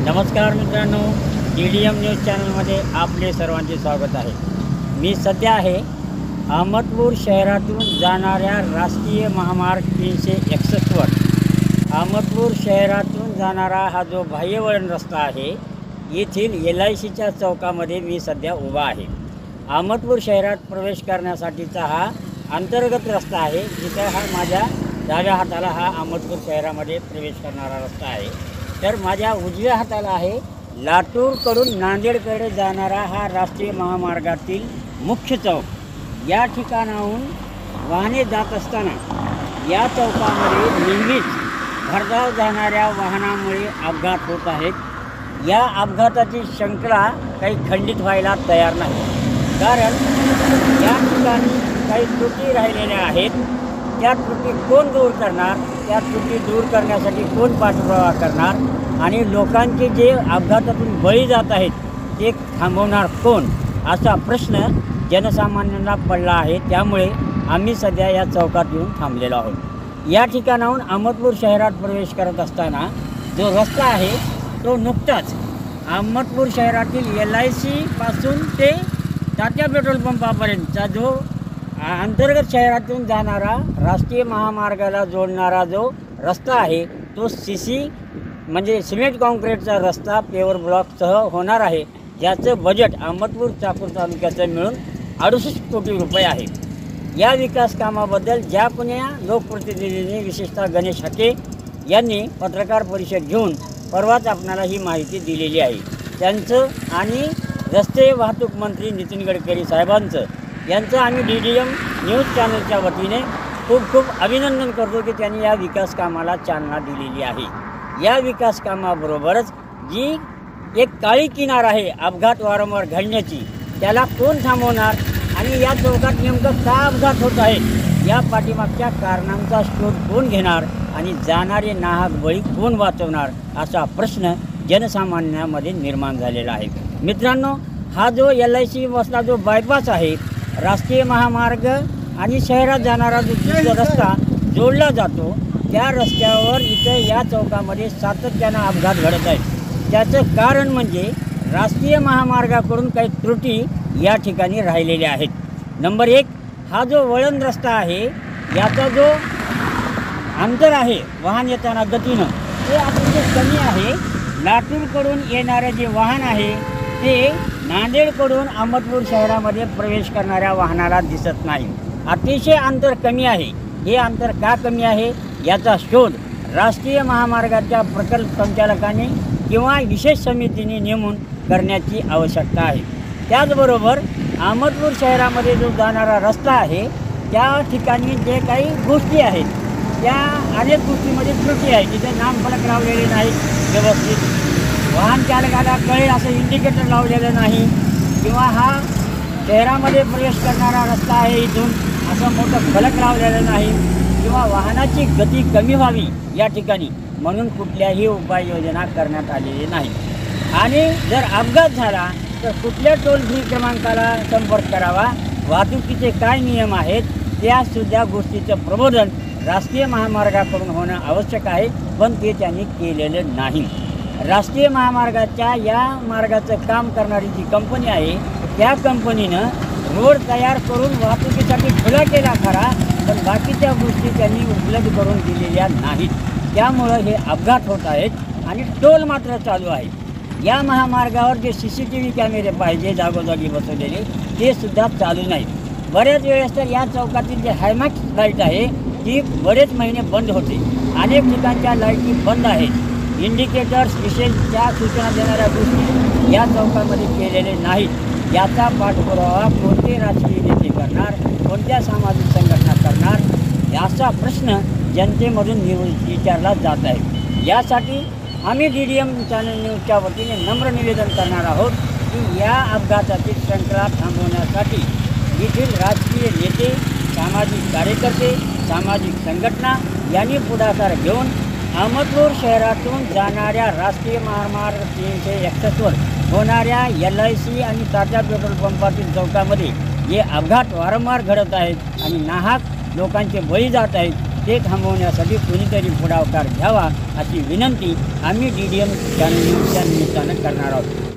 नमस्कार मित्रांनो, DDM news चॅनलमध्ये आपले सर्वांचे स्वागत आहे। मी सध्या आहे अहमदपूर शहरातून जाणाऱ्या राष्ट्रीय महामार्ग 361 वर। अहमदपूर शहरातून जाणारा हा जो बाह्यवळण रस्ता आहे, येथील LICच्या चौकामध्ये मी सध्या उभा आहे। अहमदपूर शहरात प्रवेश करण्यासाठीचा हा अंतर्गत रस्ता आहे, जिथे हा माझ्या डाव्या हाताला हा अहमदपूर शहरामध्ये प्रवेश करणारा रस्ता आहे। तर माझ्या उजव्या हाताला आहे लातूरकडून नांदेडकडे जाणारा हा राष्ट्रीय महामार्गातील मुख्य चौक। या ठिकाणाहून वाहने जात असताना या चौकामध्ये नेहमीच भरधाव जाणाऱ्या वाहनामुळे अपघात होत आहेत। या अपघाताची शृंखला काही खंडित व्हायला तयार नाही, कारण या ठिकाणी काही त्रुटी राहिलेल्या आहेत। त्या त्रुटी कोण दूर करणार, त्या त्रुटी दूर करण्यासाठी कोण पाठपुरावा करणार आणि लोकांचे जे अपघातातून बळी जात आहेत ते थांबवणार कोण, असा प्रश्न जनसामान्यांना पडला आहे। त्यामुळे आम्ही सध्या या चौकात येऊन थांबलेलो आहोत। या ठिकाणाहून अहमदपूर शहरात प्रवेश करत असताना जो रस्ता आहे तो नुकताच अहमदपूर शहरातील LIC पासून ते तात्या पेट्रोल पंपापर्यंतचा जो अंतर्गत शहरातून जाणारा राष्ट्रीय महामार्गाला जोडणारा जो रस्ता आहे तो CC म्हणजे सिमेंट कॉन्क्रीटचा रस्ता पेवर ब्लॉकसह होणार आहे, ज्याचं बजेट अहमदपूर चाकूर तालुक्याचं मिळून 68 कोटी रुपये आहे। या विकास कामाबद्दल ज्या पुण्या लोकप्रतिनिधींनी विशेषतः गणेश हाके यांनी पत्रकार परिषद घेऊन परवाच आपणाला ही माहिती दिलेली आहे। त्यांचं आणि रस्ते वाहतूक मंत्री नितीन गडकरी साहेबांचं यांचं आम्ही DDM न्यूज चॅनलच्या वतीने खूप खूप अभिनंदन करतो की त्यांनी या विकास कामाला चालना दिलेली आहे। या विकास कामाबरोबरच जी एक काळी किनार आहे अपघात वारंवार घडण्याची, त्याला कोण थांबवणार आणि या चौकात नेमकं का अपघात होत आहे, या पाठीमागच्या कारणांचा शोध कोण घेणार आणि जाणारे नाहक बळी कोण वाचवणार, असा प्रश्न जनसामान्यांमध्ये निर्माण झालेला आहे। मित्रांनो, हा जो LIC बसला जो बायपास आहे, राष्ट्रीय महामार्ग आणि शहरात जाणारा जो रस्ता जोडला जातो, त्या रस्त्यावर इथं या चौकामध्ये सातत्यानं अपघात घडत आहेत। त्याचं कारण म्हणजे राष्ट्रीय महामार्गाकडून काही त्रुटी या ठिकाणी राहिलेल्या आहेत। नंबर 1, हा जो वळण रस्ता आहे याचा जो अंतर आहे वाहन येताना गतीनं ते अतिशय कमी आहे। लातूरकडून येणारे जे वाहन आहे ते नांदेडकडून अहमदपूर शहरामध्ये प्रवेश करणाऱ्या वाहनाला दिसत नाही, अतिशय अंतर कमी आहे। हे अंतर का कमी आहे याचा शोध राष्ट्रीय महामार्गाच्या प्रकल्प संचालकांनी किंवा विशेष समितीने नेमून करण्याची आवश्यकता आहे। त्याचबरोबर अहमदपूर शहरामध्ये जो जाणारा रस्ता आहे त्या ठिकाणी जे काही गोष्टी आहेत त्या अनेक गोष्टीमध्ये त्रुटी आहे। तिथे नामफलक लावलेले नाहीत व्यवस्थित, वाहन चालकाला कळेल असं इंडिकेटर लावलेलं नाही, किंवा हा शहरामध्ये प्रवेश करणारा रस्ता आहे इथून असं मोठं फलक लावलेलं नाही, किंवा वाहनाची गती कमी व्हावी या ठिकाणी म्हणून कुठल्याही उपाययोजना करण्यात आलेली नाही। आणि जर अपघात झाला तर कुठल्या टोल फ्री क्रमांकाला संपर्क करावा, वाहतुकीचे काय नियम आहेत, त्यासुद्धा गोष्टीचं प्रबोधन राष्ट्रीय महामार्गाकडून होणं आवश्यक आहे, पण ते त्यांनी केलेलं नाही। राष्ट्रीय महामार्गाच्या या मार्गाचं काम करणारी जी कंपनी आहे त्या कंपनीनं रोड तयार करून वाहतुकीसाठी खुला केला खरा, पण बाकीच्या गोष्टी त्यांनी उपलब्ध करून दिलेल्या नाहीत। त्यामुळं हे अपघात होत आहेत आणि टोल मात्र चालू आहे। या महामार्गावर जे CCTV कॅमेरे पाहिजे जागोजागी बसवलेले ते सुद्धा चालू नाहीत। बऱ्याच वेळेस तर या चौकातील जे हायमॅक्स लाईट आहे ती बरेच महिने बंद होते, अनेक ठिकाणच्या लाईटी बंद आहेत। इंडिकेटर्स विशेष त्या सूचना देणाऱ्या गोष्टी या चौकामध्ये केलेले नाहीत। याचा पाठपुरावा कोणते राजकीय नेते करणार, कोणत्या सामाजिक संघटना करणार, याचा प्रश्न जनतेमधून विचारला जात आहे। यासाठी आम्ही DDM चॅनल न्यूजच्या वतीने नम्र निवेदन करणार आहोत की या अपघाताची शृंखला थांबवण्यासाठी येथील राजकीय नेते, सामाजिक कार्यकर्ते, सामाजिक संघटना यांनी पुढाकार घेऊन अहमदपूर शहरातून जाणाऱ्या राष्ट्रीय महामार्ग 361 वर होणाऱ्या LIC आणि तात्या पेट्रोल पंपातील चौकामध्ये जे अपघात वारंवार घडत आहेत आणि नाहक लोकांचे बळी जात आहेत, ते थांबवण्यासाठी कोणीतरी पुढाकार घ्यावा अशी विनंती आम्ही DDM चॅनलच्या निमित्तानं करणार आहोत.